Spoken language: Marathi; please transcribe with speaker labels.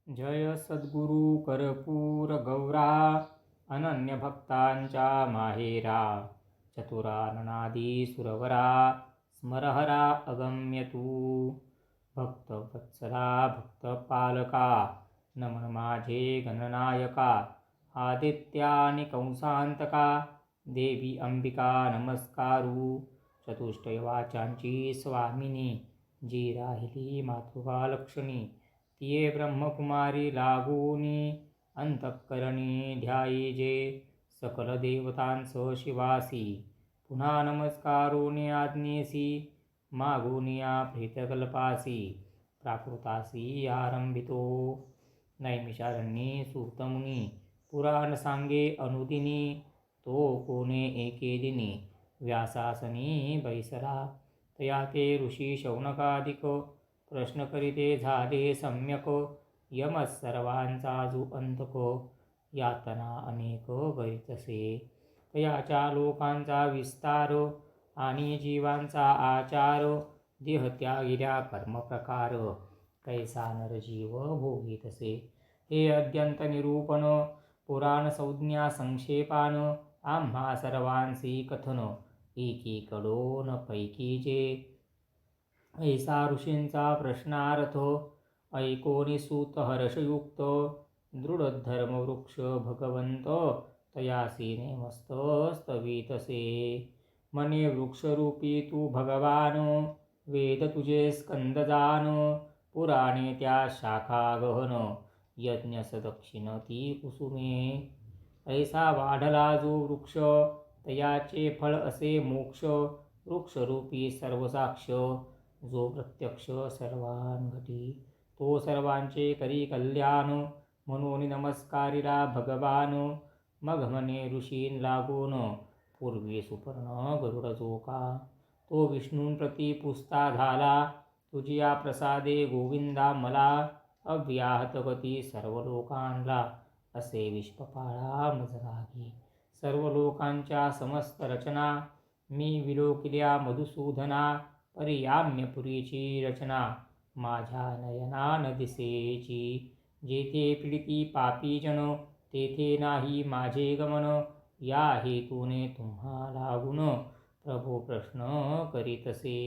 Speaker 1: जय सद्गुरु कर्पूर गौरा अनन्य भक्तांच्या माहेरा चतुराननादी सुरवरा स्मरहरा अगम्य तू भक्त वत्सला भक्त पालका नमन माझे गणनायका आदित्यानि कंसांतका देवी अंबिका नमस्कारू चतुष्टय वाचांची स्वामिनी जी राहिली मातृका लक्षणी तिये ब्रह्मकुमारी लागूनी अंतःकरणी ध्यायीजे सकल देवतांस शिवासी पुन्हा नमस्कारोनी आज्ञेसी मागुनिया प्रीतकल्पासी प्राकृतासी आरंभितो नैमिषारण्ये सूतमुनी पुराण सांगे अनुदिनी तो कोणे एके दिनी व्यासासनी बैसला तया ते ऋषी शौनकादिक प्रश्न करीते झाले सम्यक यमस सर्वांचा जो अंतक यातना अनेक गैतसे तयाच्या लोकांचा विस्तार आणि जीवांचा आचार देहत्यागिल्या कर्मप्रकार कैसा नरजीव भोगीतसे हे अद्यंत निरूपण पुराण संज्ञा संक्षेपान आम्हा सर्वांसी कथन एकीकडोन पैकीचे ऐसा ऋषींचा प्रश्नार्थ ऐकोनी सूत हर्षयुक्त दृढधर्मवृक्ष भगवंत तयासी नेमस्त स्तवितसे मने वृक्षरूपी तू भगवान वेद तुझे स्कंदजान पुराणे त्या शाखा गहन यज्ञ सदक्षिण ती कुसुमे ऐसा वाढला जो वृक्ष तयाचे फळ असे मोक्ष वृक्षरूपी सर्वसाक्ष जो प्रत्यक्ष सर्वांघटी तो सर्वांचे करी कल्याण म्हणून नमस्कारिला भगवान मग म्हणे ऋषीं लागून पूर्वी सुपर्ण गरुड जोका तो विष्णूंप्रती पुसता झाला तुझिया प्रसादे गोविंदा मला अव्याहत गती सर्व लोकांना असे विश्वपाळा मजलागी सर्व लोकांच्या समस्त रचना मी विलोकिल्या मधुसूदना परियाम्यपुरीची रचना माझ्या नयना न दिसेची जेथे पीडिती पापीजन तेथे नाही माझे गमन या हेतूने तुम्हा लागून प्रभू प्रश्न करीतसे।